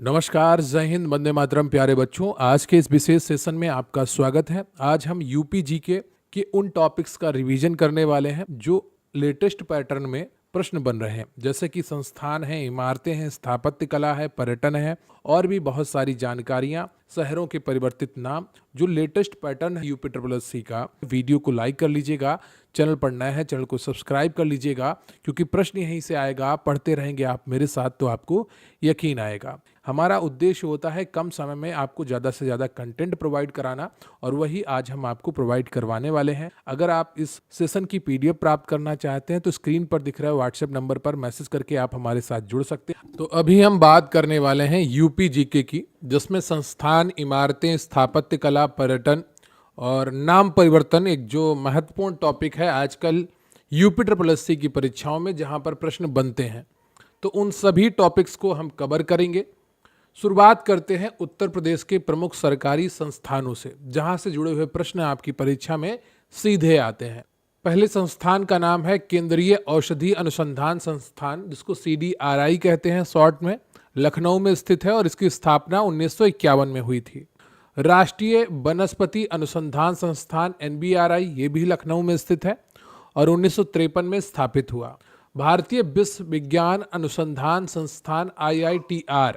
नमस्कार, जय हिंद, वंदे मातरम। प्यारे बच्चों, आज के इस विशेष सेशन में आपका स्वागत है। आज हम यूपी जीके के उन टॉपिक्स का रिवीजन करने वाले हैं जो लेटेस्ट पैटर्न में प्रश्न बन रहे हैं, जैसे कि संस्थान है, इमारतें हैं, स्थापत्य कला है, पर्यटन है और भी बहुत सारी जानकारियां, शहरों के परिवर्तित नाम, जो लेटेस्ट पैटर्न है यूपी ट्रिपल एस सी का। वीडियो को लाइक कर लीजिएगा, चैनल पर नया है चैनल को सब्सक्राइब कर लीजिएगा, क्योंकि प्रश्न यहीं से आएगा। आप पढ़ते रहेंगे आप मेरे साथ तो आपको यकीन आएगा। हमारा उद्देश्य होता है कम समय में आपको ज़्यादा से ज़्यादा कंटेंट प्रोवाइड कराना, और वही आज हम आपको प्रोवाइड करवाने वाले हैं। अगर आप इस सेशन की पीडीएफ प्राप्त करना चाहते हैं तो स्क्रीन पर दिख रहा है व्हाट्सएप नंबर पर मैसेज करके आप हमारे साथ जुड़ सकते हैं। तो अभी हम बात करने वाले हैं यूपी जीके की, जिसमें संस्थान, इमारतें, स्थापत्य कला, पर्यटन और नाम परिवर्तन एक जो महत्वपूर्ण टॉपिक है आजकल यूपी ट्रिपल एस सी की परीक्षाओं में, जहां पर प्रश्न बनते हैं। तो उन सभी टॉपिक्स को हम कवर करेंगे। शुरुआत करते हैं उत्तर प्रदेश के प्रमुख सरकारी संस्थानों से, जहां से जुड़े हुए प्रश्न आपकी परीक्षा में सीधे आते हैं। पहले संस्थान का नाम है केंद्रीय औषधि अनुसंधान संस्थान, जिसको CDRI कहते हैं शॉर्ट में। लखनऊ में स्थित है और इसकी स्थापना 1951 में हुई थी। राष्ट्रीय वनस्पति अनुसंधान संस्थान NBRI, ये भी लखनऊ में स्थित है और 1953 में स्थापित हुआ। भारतीय विश्व विज्ञान अनुसंधान संस्थान IITR,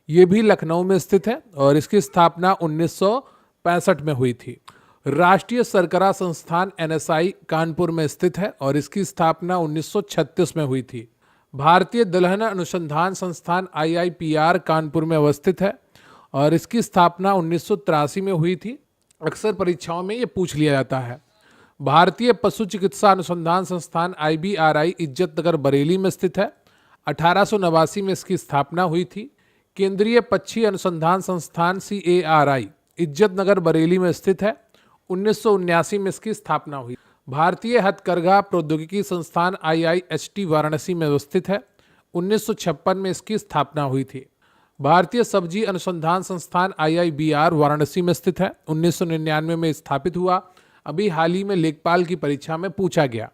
ये भी लखनऊ में स्थित है और इसकी स्थापना 1965 में हुई थी। राष्ट्रीय शर्करा संस्थान NSI कानपुर में स्थित है और इसकी स्थापना 1936 में हुई थी। भारतीय दलहन अनुसंधान संस्थान IIPR कानपुर में अवस्थित है और इसकी स्थापना 1983 में हुई थी। अक्सर परीक्षाओं में ये पूछ लिया जाता है। भारतीय पशु चिकित्सा अनुसंधान संस्थान IBRI इज्जतनगर बरेली में स्थित है। 1889 में इसकी स्थापना हुई थी। केंद्रीय पक्षी अनुसंधान संस्थान CARI इज्जतनगर बरेली में स्थित है। 1979 में इसकी स्थापना हुई। भारतीय हथकरघा प्रौद्योगिकी संस्थान IIHT वाराणसी में अवस्थित है। 1956 में इसकी स्थापना हुई थी। भारतीय सब्जी अनुसंधान संस्थान IIBR वाराणसी में स्थित है। 1999 में स्थापित हुआ। अभी हाल ही में लेखपाल की परीक्षा में पूछा गया।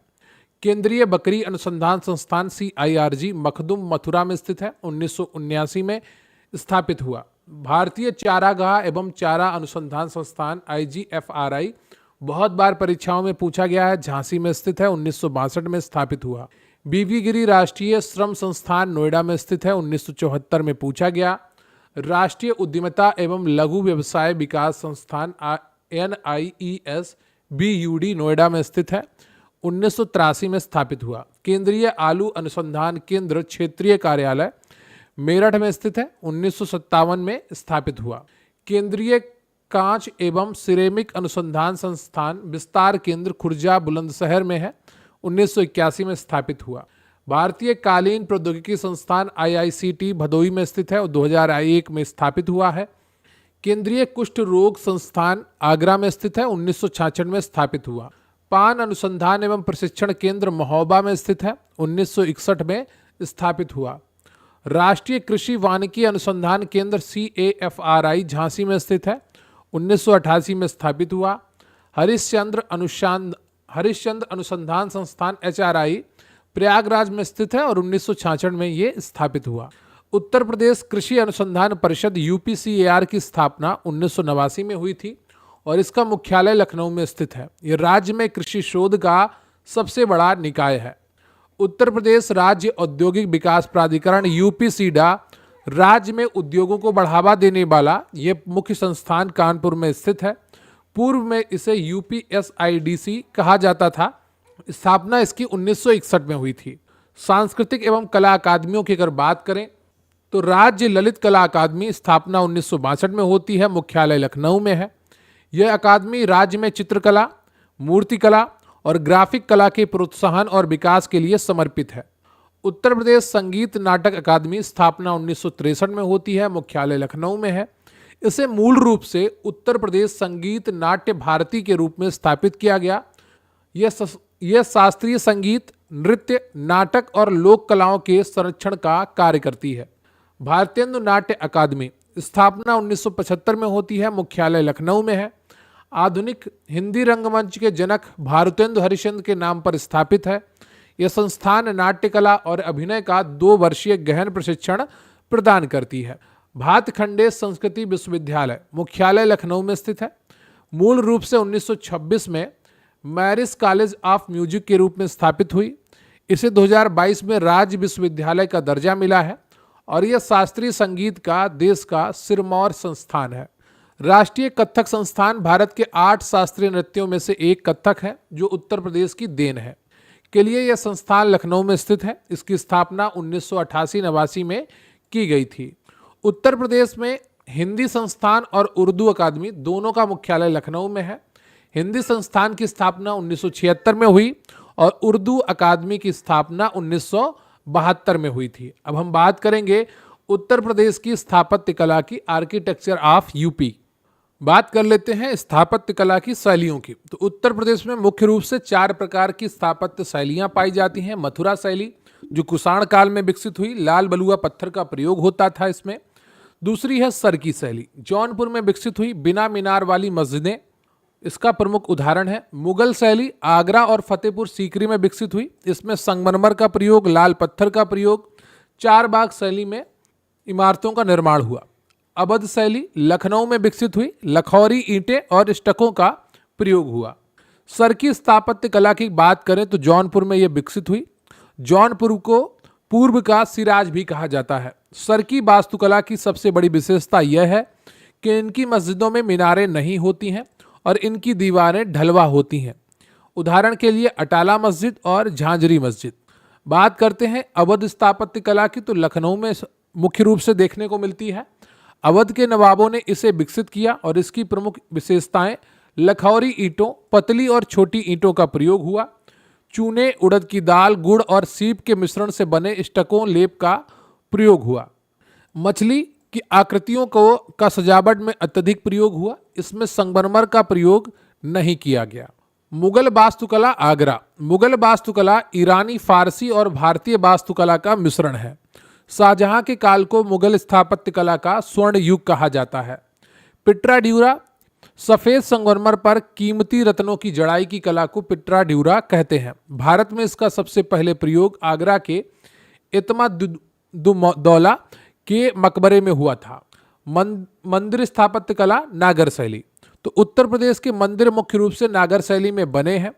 केंद्रीय बकरी अनुसंधान संस्थान CIRG मखदुम मथुरा में स्थित है। 1979 में स्थापित हुआ। भारतीय चारागाह एवं चारा अनुसंधान संस्थान IGFRI बहुत बार परीक्षाओं में पूछा गया है, झांसी में स्थित है। 1962 में स्थापित हुआ। बीबी गिरी राष्ट्रीय श्रम संस्थान नोएडा में स्थित है। 1974 में पूछा गया। राष्ट्रीय उद्यमिता एवं लघु व्यवसाय विकास संस्थान NIES BUD नोएडा में स्थित है। 1983 में स्थापित हुआ। केंद्रीय आलू अनुसंधान केंद्र क्षेत्रीय कार्यालय मेरठ में स्थित है। 1957 में स्थापित हुआ। केंद्रीय कांच एवं सिरेमिक अनुसंधान संस्थान विस्तार केंद्र खुर्जा बुलंदशहर में है। 1981 में स्थापित हुआ। भारतीय कालीन प्रौद्योगिकी संस्थान IICT भदोही में स्थित है और 2001 में स्थापित हुआ है। केंद्रीय कुष्ठ रोग संस्थान आगरा में स्थित है। 1966 में स्थापित हुआ। पान अनुसंधान एवं प्रशिक्षण केंद्र महोबा में स्थित है। 1961 में स्थापित हुआ। राष्ट्रीय कृषि वानिकी अनुसंधान केंद्र CAFRI झांसी में स्थित है। 1988 में स्थापित हुआ। हरिश्चंद्र अनुसंधान संस्थान HRI प्रयागराज में स्थित है और 1966 में ये स्थापित हुआ। उत्तर प्रदेश कृषि अनुसंधान परिषद UPCAR की स्थापना 1989 में हुई थी और इसका मुख्यालय लखनऊ में स्थित है। ये राज्य में कृषि शोध का सबसे बड़ा निकाय है। उत्तर प्रदेश राज्य औद्योगिक विकास प्राधिकरण UPSIDA राज्य में उद्योगों को बढ़ावा देने वाला ये मुख्य संस्थान कानपुर में स्थित है। पूर्व में इसे UPSIDC कहा जाता था। स्थापना इसकी 1961 में हुई थी। सांस्कृतिक एवं कला अकादमियों की अगर बात करें तो राज्य ललित कला अकादमी स्थापना 1962 में होती है। मुख्यालय लखनऊ में है। यह अकादमी राज्य में चित्रकला, मूर्तिकला और ग्राफिक कला के प्रोत्साहन और विकास के लिए समर्पित है। उत्तर प्रदेश संगीत नाटक अकादमी स्थापना 1963 में होती है। मुख्यालय लखनऊ में है। इसे मूल रूप से उत्तर प्रदेश संगीत नाट्य भारती के रूप में स्थापित किया गया। यह शास्त्रीय संगीत, नृत्य, नाटक और लोक कलाओं के संरक्षण का कार्य करती है। भारतेंदु नाट्य अकादमी स्थापना 1975 में होती है। मुख्यालय लखनऊ में है। आधुनिक हिंदी रंगमंच के जनक भारतेंदु हरिश्चंद्र के नाम पर स्थापित है। यह संस्थान नाट्य कला और अभिनय का 2 वर्षीय गहन प्रशिक्षण प्रदान करती है। भातखंडे संस्कृति विश्वविद्यालय मुख्यालय लखनऊ में स्थित है। मूल रूप से 1926 में मैरिस कॉलेज ऑफ म्यूजिक के रूप में स्थापित हुई। इसे 2022 में राज्य विश्वविद्यालय का दर्जा मिला है और यह शास्त्रीय संगीत का देश का सिरमौर संस्थान है। राष्ट्रीय कथक संस्थान भारत के 8 शास्त्रीय नृत्यों में से एक कथक है जो उत्तर प्रदेश की देन है। के लिए यह संस्थान लखनऊ में स्थित है। इसकी स्थापना 1988-89 में की गई थी। उत्तर प्रदेश में हिंदी संस्थान और उर्दू अकादमी दोनों का मुख्यालय लखनऊ में है। हिंदी संस्थान की स्थापना 1976 में हुई और उर्दू अकादमी की स्थापना 1972 में हुई थी। अब हम बात करेंगे उत्तर प्रदेश की स्थापत्य कला की, आर्किटेक्चर ऑफ यूपी। बात कर लेते हैं स्थापत्य कला की शैलियों की। तो उत्तर प्रदेश में मुख्य रूप से 4 प्रकार की स्थापत्य शैलियां पाई जाती हैं। मथुरा शैली जो कुषाण काल में विकसित हुई, लाल बलुआ पत्थर का प्रयोग होता था इसमें। दूसरी है सरकी शैली, जौनपुर में विकसित हुई, बिना मीनार वाली मस्जिदें इसका प्रमुख उदाहरण है। मुगल शैली आगरा और फतेहपुर सीकरी में विकसित हुई, इसमें संगमरमर का प्रयोग, लाल पत्थर का प्रयोग। चार बाग शैली में इमारतों का निर्माण हुआ। अवध शैली लखनऊ में विकसित हुई, लखौरी ईंटें और स्टकों का प्रयोग हुआ। सरकी स्थापत्य कला की बात करें तो जौनपुर में यह विकसित हुई। जौनपुर को पूर्व का सिराज भी कहा जाता है। सरकी वास्तुकला की सबसे बड़ी विशेषता यह है कि इनकी मस्जिदों में मीनारें नहीं होती हैं और इनकी दीवारें ढलवा होती हैं। उदाहरण के लिए अटाला मस्जिद और झांझरी मस्जिद। बात करते हैं अवध स्थापत्य कला की, तो लखनऊ में मुख्य रूप से देखने को मिलती है। अवध के नवाबों ने इसे विकसित किया और इसकी प्रमुख विशेषताएं लखौरी ईंटों, पतली और छोटी ईंटों का प्रयोग हुआ। चूने, उड़द की दाल, गुड़ और सीप के मिश्रण से बने स्टकों लेप का प्रयोग हुआ। मछली की आकृतियों का सजावट में अत्यधिक प्रयोग हुआ। इसमें संगमरमर का प्रयोग नहीं किया गया। मुगल वास्तुकला आगरा। मुगल वास्तुकला ईरानी, फारसी और भारतीय वास्तुकला का मिश्रण है। शाहजहां के काल को मुगल स्थापत्य कला का स्वर्ण युग कहा जाता है। पिट्राड्यूरा सफेद संगमरमर पर कीमती रत्नों की जड़ाई की कला को पिट्राड्यूरा कहते हैं। भारत में इसका सबसे पहले प्रयोग आगरा के इत्मादुद्दौला के मकबरे में हुआ था। मंदिर स्थापत्य कला नागर शैली। तो उत्तर प्रदेश के मंदिर मुख्य रूप से नागर शैली में बने हैं।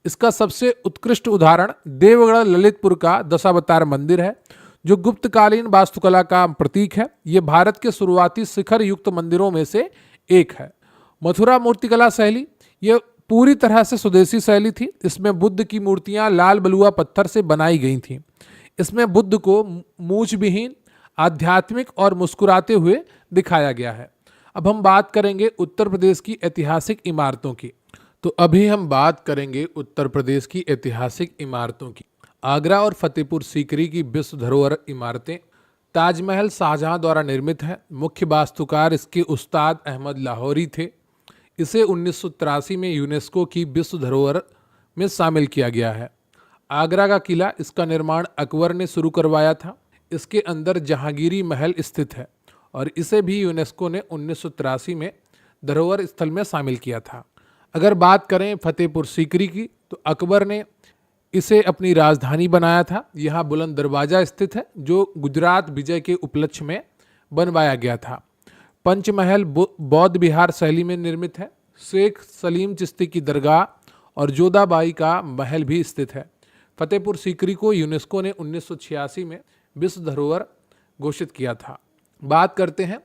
इसका सबसे उत्कृष्ट उदाहरण देवगढ़ ललितपुर का दशावतार मंदिर है जो गुप्तकालीन वास्तुकला का प्रतीक है। यह भारत के शुरुआती शिखर युक्त मंदिरों में से एक है। मथुरा मूर्तिकला शैली यह पूरी तरह से स्वदेशी शैली थी। इसमें बुद्ध की मूर्तियां लाल बलुआ पत्थर से बनाई गई थीं। इसमें बुद्ध को मूछ विहीन, आध्यात्मिक और मुस्कुराते हुए दिखाया गया है। अब हम बात करेंगे उत्तर प्रदेश की ऐतिहासिक इमारतों की। तो अभी हम बात करेंगे उत्तर प्रदेश की ऐतिहासिक इमारतों की। आगरा और फतेहपुर सीकरी की विश्व धरोहर इमारतें। ताजमहल शाहजहां द्वारा निर्मित है। मुख्य वास्तुकार इसके उस्ताद अहमद लाहौरी थे। इसे 1983 में यूनेस्को की विश्व धरोहर में शामिल किया गया है। आगरा का किला, इसका निर्माण अकबर ने शुरू करवाया था। इसके अंदर जहांगीरी महल स्थित है और इसे भी यूनेस्को ने 1983 में धरोहर स्थल में शामिल किया था। अगर बात करें फतेहपुर सीकरी की, तो अकबर ने इसे अपनी राजधानी बनाया था। यहाँ बुलंद दरवाजा स्थित है जो गुजरात विजय के उपलक्ष्य में बनवाया गया था। पंचमहल बौद्ध विहार शैली में निर्मित है। शेख सलीम चिश्ती की दरगाह और जोधाबाई का महल भी स्थित है। फतेहपुर सीकरी को यूनेस्को ने 1986 में विश्व धरोहर घोषित किया था। बात करते हैं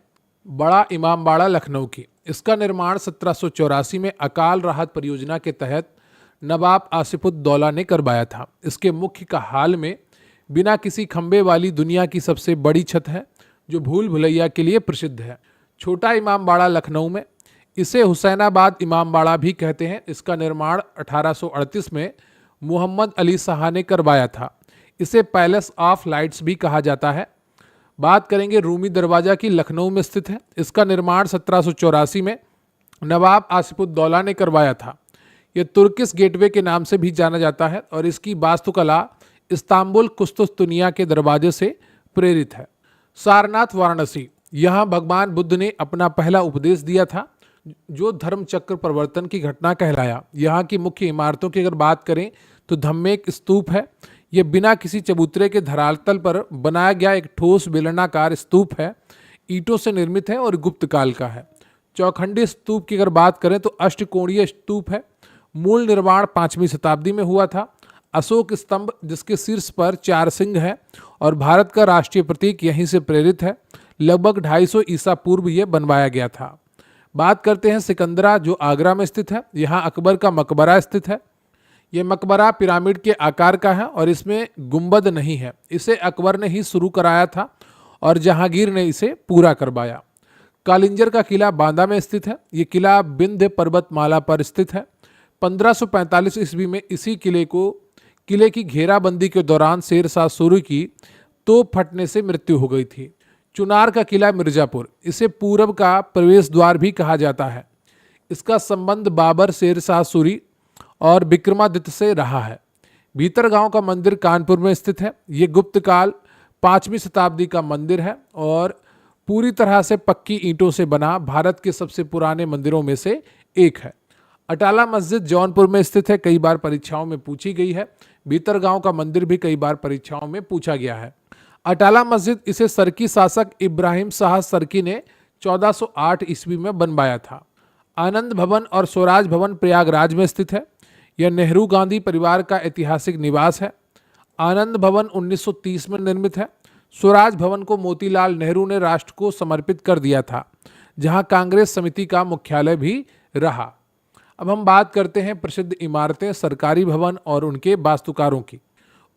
बड़ा इमामबाड़ा लखनऊ की। इसका निर्माण 1784 में अकाल राहत परियोजना के तहत नवाब आसिफुद्दौला ने करवाया था। इसके मुख्य का हाल में बिना किसी खंबे वाली दुनिया की सबसे बड़ी छत है जो भूल भुलैया के लिए प्रसिद्ध है। छोटा इमामबाड़ा लखनऊ में, इसे हुसैनाबाद इमामबाड़ा भी कहते हैं। इसका निर्माण 1838 में मोहम्मद अली शाह ने करवाया था। इसे पैलेस ऑफ लाइट्स भी कहा जाता है। बात करेंगे रूमी दरवाजा की, लखनऊ में स्थित है। इसका निर्माण 1784 में नवाब आसिफुद्दौला ने करवाया था। यह तुर्किश गेटवे के नाम से भी जाना जाता है और इसकी वास्तुकला इस्तांबुल कुस्तुस्तुनिया के दरवाजे से प्रेरित है। सारनाथ वाराणसी, यहाँ भगवान बुद्ध ने अपना पहला उपदेश दिया था जो धर्म चक्र परिवर्तन की घटना कहलाया। यहाँ की मुख्य इमारतों की अगर बात करें तो धम्मेक स्तूप है। यह बिना किसी चबूतरे के धरातल पर बनाया गया एक ठोस बेलनाकार स्तूप है। ईंटों से निर्मित है और गुप्त काल का है। चौखंडी स्तूप की अगर बात करें तो अष्टकोणीय स्तूप है। मूल निर्माण 5वीं शताब्दी में हुआ था। अशोक स्तंभ जिसके शीर्ष पर 4 सिंह है और भारत का राष्ट्रीय प्रतीक यहीं से प्रेरित है। लगभग 250 ईसा पूर्व ये बनवाया गया था। बात करते हैं सिकंदरा जो आगरा में स्थित है। यहाँ अकबर का मकबरा स्थित है। ये मकबरा पिरामिड के आकार का है और इसमें गुंबद नहीं है। इसे अकबर ने ही शुरू कराया था और जहांगीर ने इसे पूरा करवाया। कालिंजर का किला बांदा में स्थित है। ये किला विंध्य पर्वतमाला पर स्थित है। 1545 ईस्वी में इसी किले की घेराबंदी के दौरान शेर शाह सूरी की तोप फटने से मृत्यु हो गई थी। चुनार का किला मिर्जापुर, इसे पूरब का प्रवेश द्वार भी कहा जाता है। इसका संबंध बाबर, शेर शाह सूरी और विक्रमादित्य से रहा है। भीतरगांव का मंदिर कानपुर में स्थित है। ये गुप्त काल 5वीं शताब्दी का मंदिर है और पूरी तरह से पक्की ईंटों से बना भारत के सबसे पुराने मंदिरों में से एक है। अटाला मस्जिद जौनपुर में स्थित है, कई बार परीक्षाओं में पूछी गई है। भीतरगांव का मंदिर भी कई बार परीक्षाओं में पूछा गया है। अटाला मस्जिद इसे सरकी शासक इब्राहिम शाह सरकी ने 1408 ईस्वी में बनवाया था। आनंद भवन और स्वराज भवन प्रयागराज में स्थित है। यह नेहरू गांधी परिवार का ऐतिहासिक निवास है। आनंद भवन 1930 में निर्मित है। स्वराज भवन को मोतीलाल नेहरू ने राष्ट्र को समर्पित कर दिया था, जहां कांग्रेस समिति का मुख्यालय भी रहा। अब हम बात करते हैं प्रसिद्ध इमारतें, सरकारी भवन और उनके वास्तुकारों की।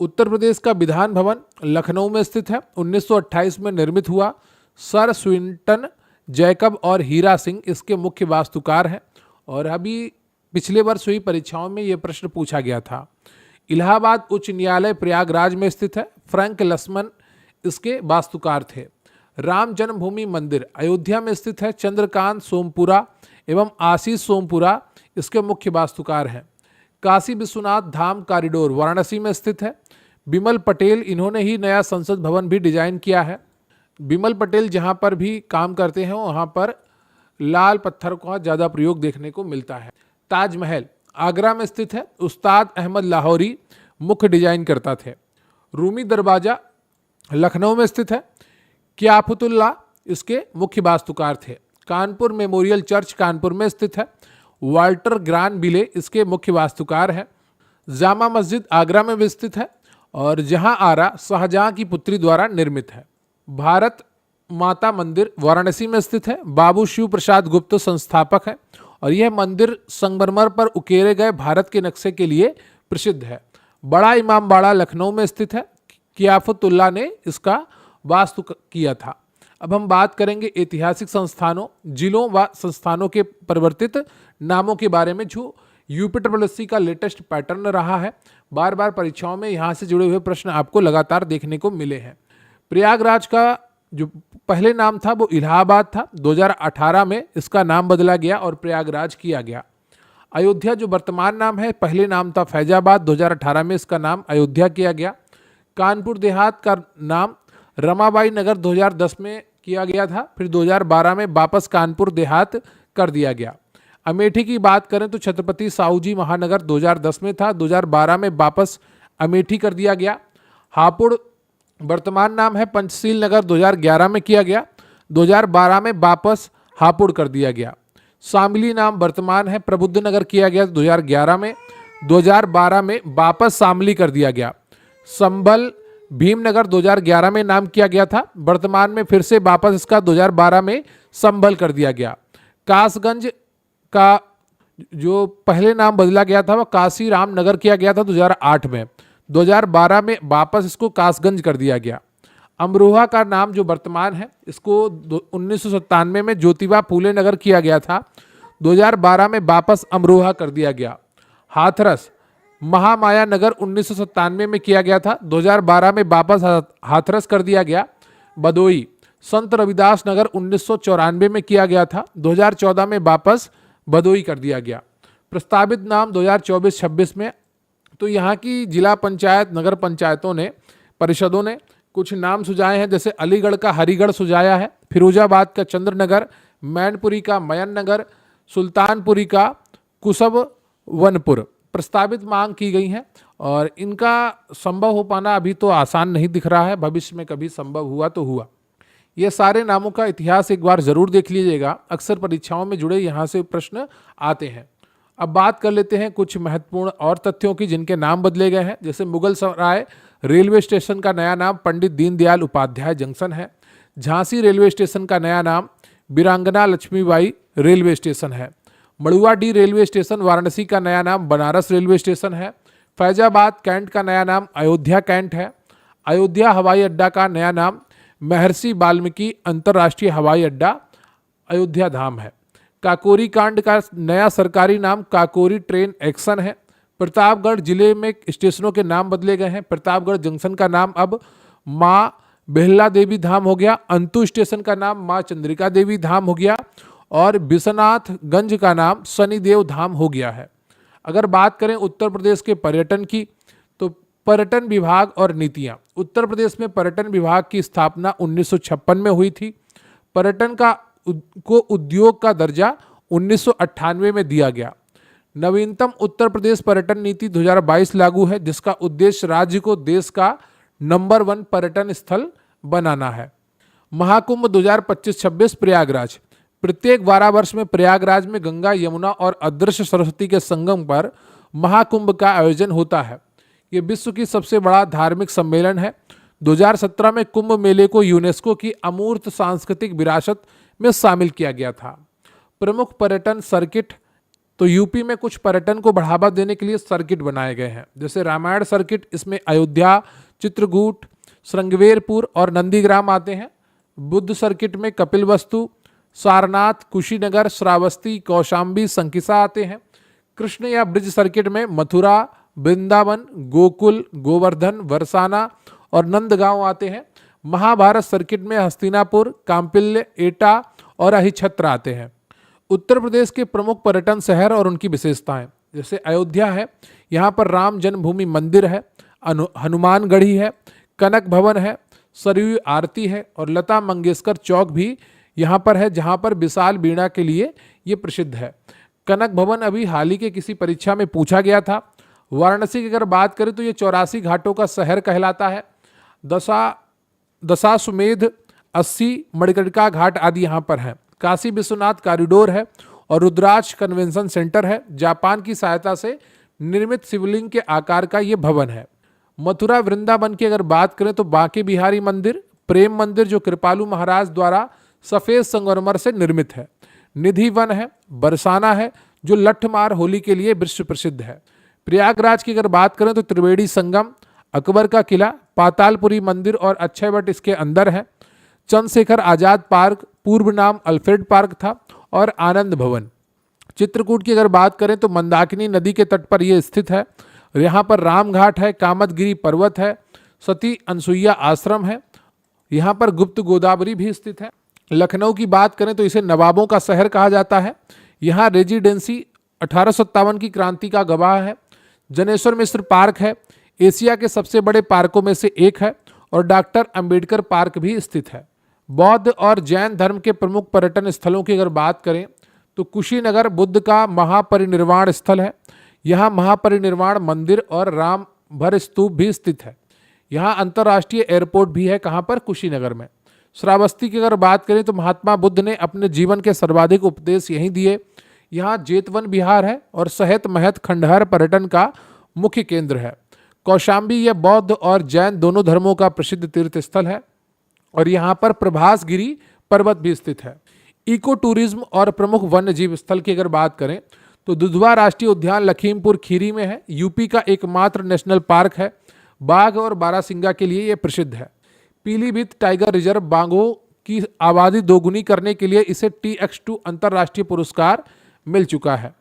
उत्तर प्रदेश का विधान भवन लखनऊ में स्थित है। 1928 में निर्मित हुआ। सर स्विंटन, जैकब और हीरा सिंह इसके मुख्य वास्तुकार हैं और अभी पिछले वर्ष हुई परीक्षाओं में यह प्रश्न पूछा गया था। इलाहाबाद उच्च न्यायालय प्रयागराज में स्थित है। फ्रैंक लक्ष्मण इसके वास्तुकार थे। राम जन्मभूमि मंदिर अयोध्या में स्थित है। चंद्रकांत सोमपुरा एवं आशीष सोमपुरा इसके मुख्य वास्तुकार हैं। काशी विश्वनाथ धाम कॉरिडोर वाराणसी में स्थित है। बिमल पटेल, इन्होंने ही नया संसद भवन भी डिजाइन किया है। बिमल पटेल जहां पर भी काम करते हैं वहां पर लाल पत्थर का ज़्यादा प्रयोग देखने को मिलता है। ताजमहल आगरा में स्थित है। उस्ताद अहमद लाहौरी मुख्य डिजाइन करता थे। रूमी दरवाजा लखनऊ में स्थित है। क्याफतुल्ला इसके मुख्य वास्तुकार थे। कानपुर मेमोरियल चर्च कानपुर में स्थित है। वाल्टर ग्रानविले इसके मुख्य वास्तुकार हैं। जामा मस्जिद आगरा में भी स्थित है और जहां आरा शाहजहां की पुत्री द्वारा निर्मित है। भारत माता मंदिर वाराणसी में स्थित है। बाबू शिव प्रसाद गुप्त संस्थापक है और यह मंदिर संगमरमर पर उकेरे गए भारत के नक्शे के लिए प्रसिद्ध है। बड़ा इमामबाड़ा लखनऊ में स्थित है। कियाफतुल्ला ने इसका वास्तु किया था। अब हम बात करेंगे ऐतिहासिक संस्थानों, जिलों व संस्थानों के परिवर्तित नामों के बारे में, जो यूपीएससी का लेटेस्ट पैटर्न रहा है। बार बार परीक्षाओं में यहाँ से जुड़े हुए प्रश्न आपको लगातार देखने को मिले हैं। प्रयागराज का जो पहले नाम था वो इलाहाबाद था। 2018 में इसका नाम बदला गया और प्रयागराज किया गया। अयोध्या जो वर्तमान नाम है, पहले नाम था फैजाबाद। 2018 में इसका नाम अयोध्या किया गया। कानपुर देहात का नाम रमाबाई नगर 2010 में किया गया था, फिर 2012 में वापस कानपुर देहात कर दिया गया। अमेठी की बात करें तो छत्रपति साहूजी महानगर 2010 में था, 2012 में वापस अमेठी कर दिया गया। हापुड़ वर्तमान नाम है पंचशील नगर, 2011 में किया गया, 2012 में वापस हापुड़ कर दिया गया। शामली नाम वर्तमान है प्रबुद्ध नगर किया गया 2011 में, 2012 में वापस शामली कर दिया गया। संभल भीमनगर 2011 में नाम किया गया था, वर्तमान में फिर से वापस इसका 2012 में संभल कर दिया गया। कासगंज का जो पहले नाम बदला गया था वह काशी राम नगर किया गया था 2008 में, 2012 में वापस इसको कासगंज कर दिया गया। अमरोहा का नाम जो वर्तमान है इसको 1997 में ज्योतिबा फूले नगर किया गया था, 2012 में वापस अमरोहा कर दिया गया। हाथरस महामाया नगर 1997 में किया गया था, 2012 में वापस हाथरस कर दिया गया। बदोई संत रविदास नगर 1994 में किया गया था, 2014 में वापस बदोई कर दिया गया। प्रस्तावित नाम 2024-26 में तो यहाँ की जिला पंचायत नगर पंचायतों ने परिषदों ने कुछ नाम सुझाए हैं, जैसे अलीगढ़ का हरिगढ़ सुझाया है, फिरोजाबाद का चंद्रनगर, मैनपुरी का मयन नगर, सुल्तानपुरी का कुशवनपुर प्रस्तावित मांग की गई हैं और इनका संभव हो पाना अभी तो आसान नहीं दिख रहा है, भविष्य में कभी संभव हुआ तो हुआ। ये सारे नामों का इतिहास एक बार जरूर देख लीजिएगा, अक्सर परीक्षाओं में जुड़े यहाँ से प्रश्न आते हैं। अब बात कर लेते हैं कुछ महत्वपूर्ण और तथ्यों की जिनके नाम बदले गए हैं। जैसे मुगल सराय रेलवे स्टेशन का नया नाम पंडित दीनदयाल उपाध्याय जंक्शन है। झांसी रेलवे स्टेशन का नया नाम वीरांगना लक्ष्मीबाई रेलवे स्टेशन है। मड़ुआडीह रेलवे स्टेशन वाराणसी का नया नाम बनारस रेलवे स्टेशन है। फैजाबाद कैंट का नया नाम अयोध्या कैंट है। अयोध्या हवाई अड्डा का नया नाम महर्षि वाल्मीकि अंतर्राष्ट्रीय हवाई अड्डा अयोध्या धाम है। काकोरी कांड का नया सरकारी नाम काकोरी ट्रेन एक्शन है। प्रतापगढ़ जिले में स्टेशनों के नाम बदले गए हैं। प्रतापगढ़ जंक्शन का नाम अब माँ बेहला देवी धाम हो गया। अंतु स्टेशन का नाम माँ चंद्रिका देवी धाम हो गया और विश्वनाथगंज का नाम शनिदेव धाम हो गया है। अगर बात करें उत्तर प्रदेश के पर्यटन की, तो पर्यटन विभाग और नीतियां। उत्तर प्रदेश में पर्यटन विभाग की स्थापना 1956 में हुई थी। पर्यटन को उद्योग का दर्जा 1998 में दिया गया। नवीनतम उत्तर प्रदेश पर्यटन नीति 2022 लागू है, जिसका उद्देश्य राज्य को देश का नंबर 1 पर्यटन स्थल बनाना है। महाकुंभ 2025-26 प्रयागराज। प्रत्येक 12 वर्ष में प्रयागराज में गंगा, यमुना और अदृश्य सरस्वती के संगम पर महाकुंभ का आयोजन होता है। ये विश्व की सबसे बड़ा धार्मिक सम्मेलन है। 2017 में कुंभ मेले को यूनेस्को की अमूर्त सांस्कृतिक विरासत में शामिल किया गया था। प्रमुख पर्यटन सर्किट, तो यूपी में कुछ पर्यटन को बढ़ावा देने के लिए सर्किट बनाए गए हैं। जैसे रामायण सर्किट, इसमें अयोध्या, चित्रकूट, श्रृंगवेरपुर और नंदीग्राम आते हैं। बुद्ध सर्किट में कपिलवस्तु, सारनाथ, कुशीनगर, श्रावस्ती, कौशाम्बी, संकिसा आते हैं। कृष्ण या ब्रिज सर्किट में मथुरा, वृंदावन, गोकुल, गोवर्धन, बरसाना और नंदगांव आते हैं। महाभारत सर्किट में हस्तिनापुर, कांपिल्य, एटा और अहिछत्र आते हैं। उत्तर प्रदेश के प्रमुख पर्यटन शहर और उनकी विशेषताएं, जैसे अयोध्या है, यहाँ पर राम जन्मभूमि मंदिर है, हनुमानगढ़ी है, कनक भवन है, सरयू आरती है और लता मंगेशकर चौक भी यहाँ पर है, जहाँ पर विशाल वीणा के लिए ये प्रसिद्ध है। कनक भवन अभी हाल ही के किसी परीक्षा में पूछा गया था। वाराणसी की अगर बात करें तो ये 84 घाटों का शहर कहलाता है। दशाश्वमेध, 80 मणिकर्णिका घाट आदि यहाँ पर हैं। काशी विश्वनाथ कॉरिडोर है और रुद्राक्ष कन्वेंशन सेंटर है। जापान की सहायता से निर्मित शिवलिंग के आकार का ये भवन है। मथुरा वृंदावन की अगर बात करें तो बांके बिहारी मंदिर, प्रेम मंदिर जो कृपालु महाराज द्वारा सफेद संगमरमर से निर्मित है। निधि वन है, बरसाना है जो लठमार होली के लिए विश्व प्रसिद्ध है। प्रयागराज की अगर बात करें तो त्रिवेणी संगम, अकबर का किला, पातालपुरी मंदिर और अक्षय वट इसके अंदर है। चंद्रशेखर आजाद पार्क, पूर्व नाम अल्फ्रेड पार्क था, और आनंद भवन। चित्रकूट की अगर बात करें तो मंदाकिनी नदी के तट पर यह स्थित है। यहाँ पर रामघाट है, कामतगिरी पर्वत है, सती अनसुईया आश्रम है। यहाँ पर गुप्त गोदावरी भी स्थित है। लखनऊ की बात करें तो इसे नवाबों का शहर कहा जाता है। यहाँ रेजिडेंसी 1857 की क्रांति का गवाह है। जनेश्वर मिश्र पार्क है, एशिया के सबसे बड़े पार्कों में से एक है, और डॉक्टर अंबेडकर पार्क भी स्थित है। बौद्ध और जैन धर्म के प्रमुख पर्यटन स्थलों की अगर बात करें तो कुशीनगर बुद्ध का महापरिनिर्वाण स्थल है। यहाँ महापरिनिर्वाण मंदिर और राम भर स्तूप भी स्थित है। यहाँ अंतर्राष्ट्रीय एयरपोर्ट भी है, कहाँ पर? कुशीनगर में। श्रावस्ती की अगर बात करें तो महात्मा बुद्ध ने अपने जीवन के सर्वाधिक उपदेश यहीं दिए। यहाँ जेतवन विहार है और सहेत महत खंडहर पर्यटन का मुख्य केंद्र है। कौशाम्बी यह बौद्ध और जैन दोनों धर्मों का प्रसिद्ध तीर्थ स्थल है और यहाँ पर प्रभासगिरी पर्वत भी स्थित है। इको टूरिज्म और प्रमुख वन्य जीव स्थल की अगर बात करें तो दुधवा राष्ट्रीय उद्यान लखीमपुर खीरी में है। यूपी का एकमात्र नेशनल पार्क है। बाघ और बारासिंगा के लिए यह प्रसिद्ध है। पीलीभीत टाइगर रिजर्व बाघों की आबादी दोगुनी करने के लिए इसे TX2 अंतर्राष्ट्रीय पुरस्कार मिल चुका है।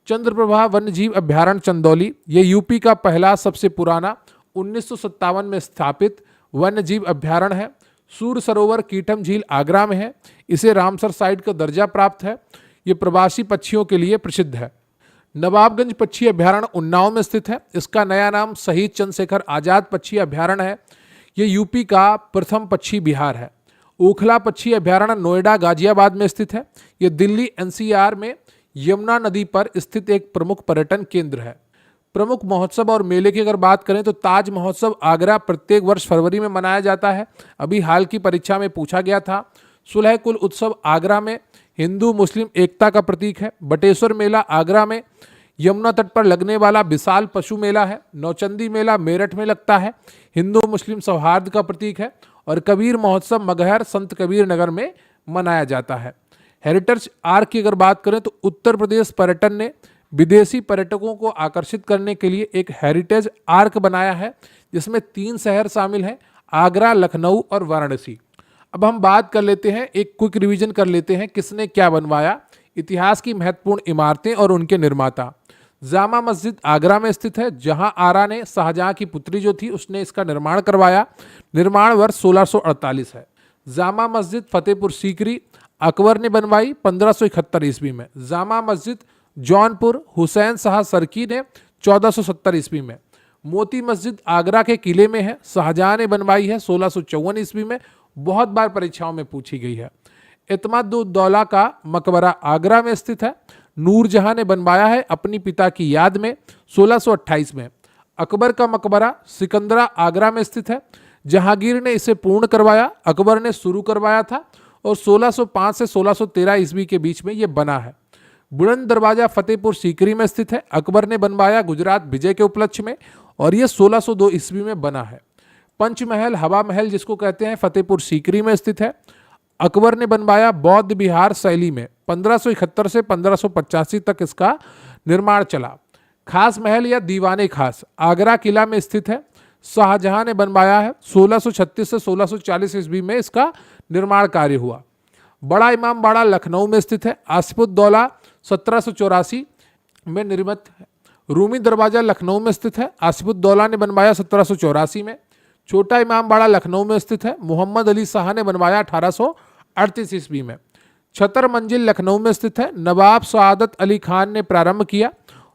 चंद्रप्रभा वन्यजीव अभ्यारण्य चंदौली, ये यूपी का पहला सबसे पुराना 1957 में स्थापित वन्यजीव अभ्यारण्य है। सूर सरोवर कीटम झील आगरा में है। इसे रामसर साइट का दर्जा प्राप्त है। ये प्रवासी पक्षियों के लिए प्रसिद्ध है। नवाबगंज पक्षी अभ्यारण्य उन्नाव में स्थित है। इसका नया नाम शहीद चंद्रशेखर आजाद पक्षी अभ्यारण्य है। ये यूपी का प्रथम पक्षी विहार है। ओखला पक्षी अभ्यारण्य नोएडा गाजियाबाद में स्थित है। ये दिल्ली NCR में यमुना नदी पर स्थित एक प्रमुख पर्यटन केंद्र है। प्रमुख महोत्सव और मेले की अगर बात करें तो ताज महोत्सव आगरा प्रत्येक वर्ष फरवरी में मनाया जाता है। अभी हाल की परीक्षा में पूछा गया था। सुलह कुल उत्सव आगरा में हिंदू मुस्लिम एकता का प्रतीक है। बटेश्वर मेला आगरा में यमुना तट पर लगने वाला विशाल पशु मेला है। नौचंदी मेला मेरठ में लगता है, हिंदू मुस्लिम सौहार्द का प्रतीक है। और कबीर महोत्सव मगहर संत कबीर नगर में मनाया जाता है। हेरिटेज आर्क की अगर बात करें तो उत्तर प्रदेश पर्यटन ने विदेशी पर्यटकों को आकर्षित करने के लिए एक हेरिटेज आर्क बनाया है, जिसमें 3 शहर शामिल हैं, आगरा, लखनऊ और वाराणसी। अब हम बात कर लेते हैं, एक क्विक रिवीजन कर लेते हैं किसने क्या बनवाया, इतिहास की महत्वपूर्ण इमारतें और उनके निर्माता। जामा मस्जिद आगरा में स्थित है, जहां आरा ने शाहजहां की पुत्री जो थी उसने इसका निर्माण करवाया। निर्माण वर्ष 1648 है। जामा मस्जिद फतेहपुर सीकरी अकबर ने बनवाई 1571 ईस्वी में। जामा मस्जिद जौनपुर हुसैन शाह सरकी ने 1470 ईस्वी में। मोती मस्जिद आगरा के किले में है, शाहजहां ने बनवाई है 1654 ईस्वी में। बहुत बार परीक्षाओं में पूछी गई है। इत्मादुद्दौला का मकबरा आगरा में स्थित है, नूरजहां ने बनवाया है अपनी पिता की याद में 1628 में। अकबर का मकबरा सिकंदरा आगरा में स्थित है, जहांगीर ने इसे पूर्ण करवाया, अकबर ने शुरू करवाया था और 1605 से 1613 ईस्वी के बीच में यह बना है। बुलंद दरवाजा फतेहपुर सीकरी में स्थित है, अकबर ने बनवाया गुजरात विजय के उपलक्ष्य में और यह 1602 ईस्वी में बना है। पंचमहल हवा महल जिसको कहते हैं फतेहपुर सीकरी में स्थित है, अकबर ने बनवाया बौद्ध विहार शैली में। 1571 से 1585 तक इसका निर्माण चला। खास महल या दीवाने खास आगरा किला में स्थित है, शाहजहां ने बनवाया है। 1636 से 1640 ईस्वी में इसका निर्माण कार्य हुआ। बड़ा इमाम बाड़ा लखनऊ में स्थित है, आसिफुद्दौला 1784 में निर्मित है। रूमी दरवाजा लखनऊ में स्थित है, आसिफुद्दौला ने बनवाया 1784 में। छोटा इमाम बाड़ा लखनऊ में स्थित है, मोहम्मद अली शाह ने बनवाया 1838 ईस्वी में। छतर मंजिल लखनऊ में स्थित है, नवाब सआदत अली खान ने प्रारंभ किया।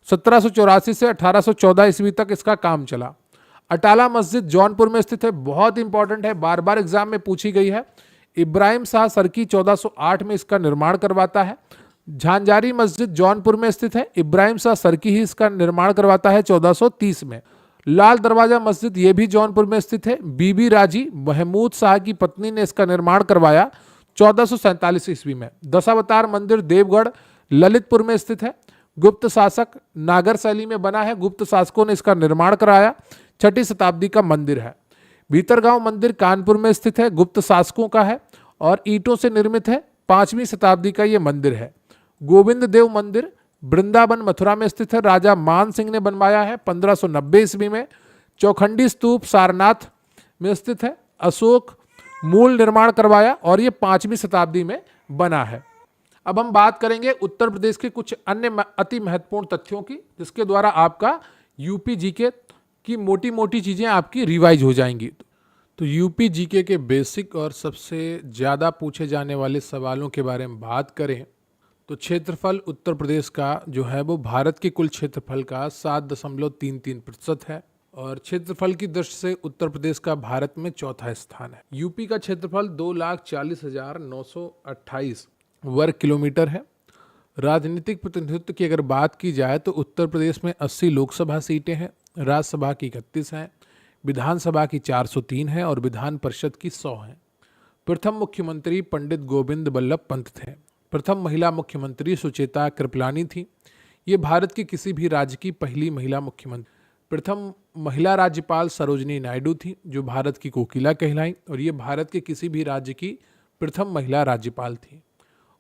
1784 से 1814 ईस्वी तक इसका काम चला। अटाला मस्जिद जौनपुर में स्थित है, बहुत इंपॉर्टेंट है, बार बार एग्जाम में पूछी गई है। इब्राहिम शाह सरकी 1408 में इसका निर्माण करवाता है। झांझारी मस्जिद जौनपुर में स्थित है, इब्राहिम शाह सरकी ही इसका निर्माण करवाता है 1430 में। लाल दरवाजा मस्जिद ये भी जौनपुर में स्थित है, बीबी राजी महमूद शाह की पत्नी ने इसका निर्माण करवाया 1447 ईस्वी में। दशावतार मंदिर देवगढ़ ललितपुर में स्थित है, गुप्त शासक नागर शैली में बना है, गुप्त शासकों ने इसका निर्माण कराया। 6ठी शताब्दी का मंदिर है। भीतरगांव मंदिर कानपुर में स्थित है, गुप्त शासकों का है और ईंटों से निर्मित है, 5वीं शताब्दी का ये मंदिर है। गोविंद देव मंदिर वृंदावन मथुरा में स्थित है, राजा मान सिंह ने बनवाया है 1590 ईस्वी में। चौखंडी स्तूप सारनाथ में स्थित है, अशोक मूल निर्माण करवाया और ये 5वीं शताब्दी में बना है। अब हम बात करेंगे उत्तर प्रदेश के कुछ अन्य अति महत्वपूर्ण तथ्यों की, जिसके द्वारा आपका यूपी जीके की मोटी मोटी चीज़ें आपकी रिवाइज हो जाएंगी। तो यूपी जीके के बेसिक और सबसे ज़्यादा पूछे जाने वाले सवालों के बारे में बात करें तो क्षेत्रफल उत्तर प्रदेश का जो है वो भारत के कुल क्षेत्रफल का 7.33% है और क्षेत्रफल की दृष्टि से उत्तर प्रदेश का भारत में चौथा स्थान है। यूपी का क्षेत्रफल 2,40,928 वर्ग किलोमीटर है। राजनीतिक प्रतिनिधित्व की अगर बात की जाए तो उत्तर प्रदेश में 80 लोकसभा सीटें हैं, राज्यसभा की 31 हैं, विधानसभा की 403 है और विधान परिषद की 100 है। प्रथम मुख्यमंत्री पंडित गोविंद बल्लभ पंत थे। प्रथम महिला मुख्यमंत्री सुचेता कृपलानी थी। ये भारत के किसी भी राज्य की पहली महिला मुख्यमंत्री। प्रथम महिला राज्यपाल सरोजनी नायडू थी, जो भारत की कोकिला कहलाई और ये भारत के किसी भी राज्य की प्रथम महिला राज्यपाल थी।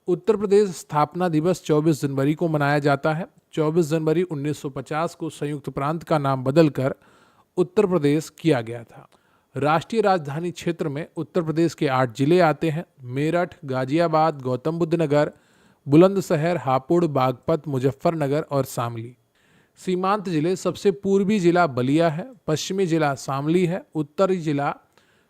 उत्तर प्रदेश स्थापना दिवस 24 जनवरी को मनाया जाता है। 24 जनवरी 1950 को संयुक्त प्रांत का नाम बदलकर उत्तर प्रदेश किया गया था। राष्ट्रीय राजधानी क्षेत्र में उत्तर प्रदेश के 8 जिले आते हैं: मेरठ, गाजियाबाद, गौतम बुद्ध नगर, बुलंदशहर, हापुड़, बागपत, मुजफ्फरनगर और शामली। सीमांत जिले: सबसे पूर्वी जिला बलिया है, पश्चिमी जिला शामली है, उत्तरी जिला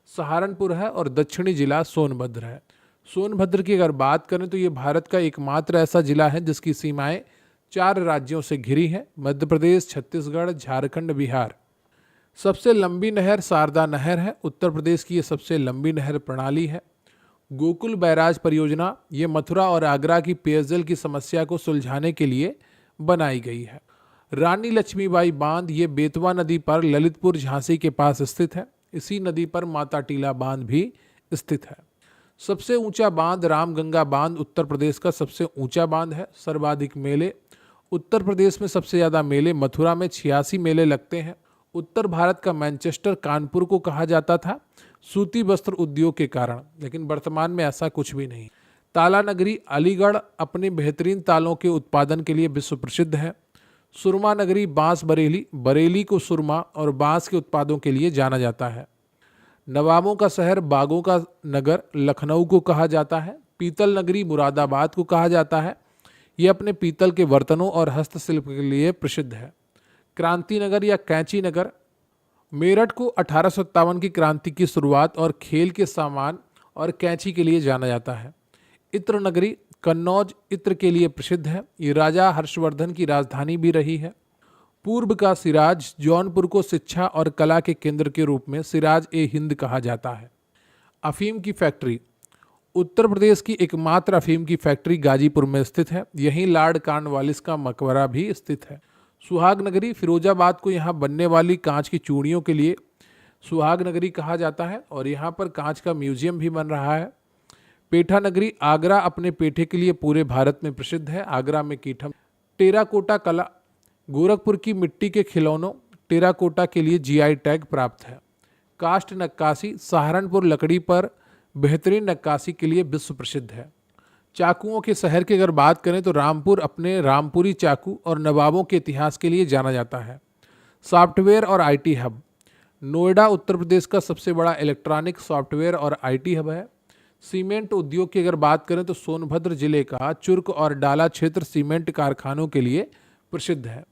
सहारनपुर है और दक्षिणी जिला सोनभद्र है। सोनभद्र की अगर बात करें तो ये भारत का एकमात्र ऐसा जिला है जिसकी सीमाएं 4 राज्यों से घिरी हैं: मध्य प्रदेश, छत्तीसगढ़, झारखंड, बिहार। सबसे लंबी नहर शारदा नहर है। उत्तर प्रदेश की ये सबसे लंबी नहर प्रणाली है। गोकुल बैराज परियोजना ये मथुरा और आगरा की पेयजल की समस्या को सुलझाने के लिए बनाई गई है। रानी लक्ष्मीबाई बांध ये बेतवा नदी पर ललितपुर झांसी के पास स्थित है। इसी नदी पर माता टीला बांध भी स्थित है। सबसे ऊंचा बांध रामगंगा बांध उत्तर प्रदेश का सबसे ऊंचा बांध है। सर्वाधिक मेले उत्तर प्रदेश में सबसे ज़्यादा मेले मथुरा में 86 मेले लगते हैं। उत्तर भारत का मैनचेस्टर कानपुर को कहा जाता था सूती वस्त्र उद्योग के कारण, लेकिन वर्तमान में ऐसा कुछ भी नहीं। ताला नगरी अलीगढ़ अपने बेहतरीन तालों के उत्पादन के लिए विश्व प्रसिद्ध है। सुरमा नगरी बांस बरेली, बरेली को सुरमा और बांस के उत्पादों के लिए जाना जाता है। नवाबों का शहर बागों का नगर लखनऊ को कहा जाता है। पीतल नगरी मुरादाबाद को कहा जाता है। ये अपने पीतल के बर्तनों और हस्तशिल्प के लिए प्रसिद्ध है। क्रांति नगर या कैंची नगर मेरठ को 1857 की क्रांति की शुरुआत और खेल के सामान और कैंची के लिए जाना जाता है। इत्र नगरी कन्नौज इत्र के लिए प्रसिद्ध है। ये राजा हर्षवर्धन की राजधानी भी रही है। पूर्व का सिराज जौनपुर को शिक्षा और कला के केंद्र के रूप में सिराज ए हिंद कहा जाता है। अफीम की फैक्ट्री उत्तर प्रदेश की एकमात्र अफीम की फैक्ट्री गाजीपुर में स्थित है। यहीं लॉर्ड कॉर्नवालिस का मकबरा भी स्थित है। सुहाग नगरी फिरोजाबाद को यहाँ बनने वाली कांच की चूड़ियों के लिए सुहाग नगरी कहा जाता है और यहाँ पर कांच का म्यूजियम भी बन रहा है। पेठा नगरी आगरा अपने पेठे के लिए पूरे भारत में प्रसिद्ध है। आगरा में कीठम टेराकोटा कला गोरखपुर की मिट्टी के खिलौनों टेराकोटा के लिए जीआई टैग प्राप्त है। काष्ठ नक्काशी सहारनपुर लकड़ी पर बेहतरीन नक्काशी के लिए विश्व प्रसिद्ध है। चाकुओं के शहर की अगर बात करें तो रामपुर अपने रामपुरी चाकू और नवाबों के इतिहास के लिए जाना जाता है। सॉफ्टवेयर और आईटी हब नोएडा उत्तर प्रदेश का सबसे बड़ा इलेक्ट्रॉनिक सॉफ्टवेयर और आईटी हब है। सीमेंट उद्योग की अगर बात करें तो सोनभद्र जिले का चुर्क और डाला क्षेत्र सीमेंट कारखानों के लिए प्रसिद्ध है।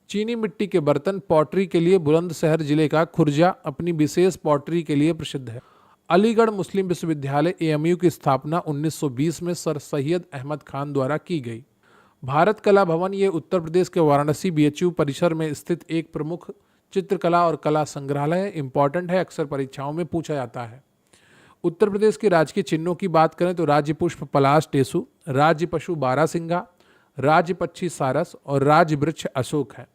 चीनी मिट्टी के बर्तन पॉटरी के लिए बुलंदशहर जिले का खुर्जा अपनी विशेष पॉटरी के लिए प्रसिद्ध है। अलीगढ़ मुस्लिम विश्वविद्यालय एएमयू की स्थापना 1920 में सर सैयद अहमद खान द्वारा की गई। भारत कला भवन ये उत्तर प्रदेश के वाराणसी बीएचयू परिसर में स्थित एक प्रमुख चित्रकला और कला संग्रहालय है। इंपॉर्टेंट है, अक्सर परीक्षाओं में पूछा जाता है। उत्तर प्रदेश के राजकीय चिन्हों की बात करें तो राज्य पुष्प पलाश टेसु, राज्य पशु बारासिंगा, राज्य पक्षी सारस और राज्य वृक्ष अशोक है।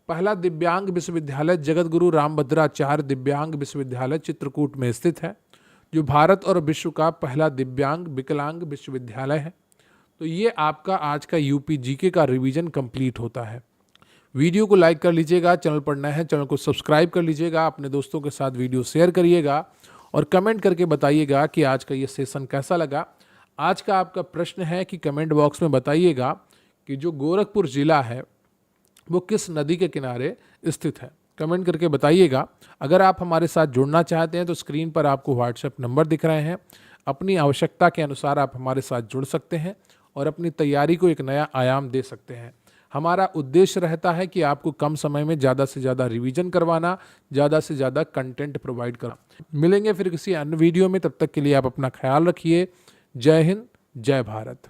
पहला दिव्यांग विश्वविद्यालय जगत गुरु रामभद्राचार्य दिव्यांग विश्वविद्यालय चित्रकूट में स्थित है, जो भारत और विश्व का पहला दिव्यांग विकलांग विश्वविद्यालय है। तो ये आपका आज का यूपी जीके का रिवीजन कंप्लीट होता है। वीडियो को लाइक कर लीजिएगा, चैनल पर नए हैं चैनल को सब्सक्राइब कर लीजिएगा, अपने दोस्तों के साथ वीडियो शेयर करिएगा और कमेंट करके बताइएगा कि आज का ये सेशन कैसा लगा। आज का आपका प्रश्न है कि कमेंट बॉक्स में बताइएगा कि जो गोरखपुर ज़िला है वो किस नदी के किनारे स्थित है। कमेंट करके बताइएगा। अगर आप हमारे साथ जुड़ना चाहते हैं तो स्क्रीन पर आपको व्हाट्सएप नंबर दिख रहे हैं। अपनी आवश्यकता के अनुसार आप हमारे साथ जुड़ सकते हैं और अपनी तैयारी को एक नया आयाम दे सकते हैं। हमारा उद्देश्य रहता है कि आपको कम समय में ज़्यादा से ज़्यादा रिवीजन करवाना, ज़्यादा से ज़्यादा कंटेंट प्रोवाइड करना। मिलेंगे फिर किसी अन्य वीडियो में, तब तक के लिए आप अपना ख्याल रखिए। जय हिंद, जय भारत।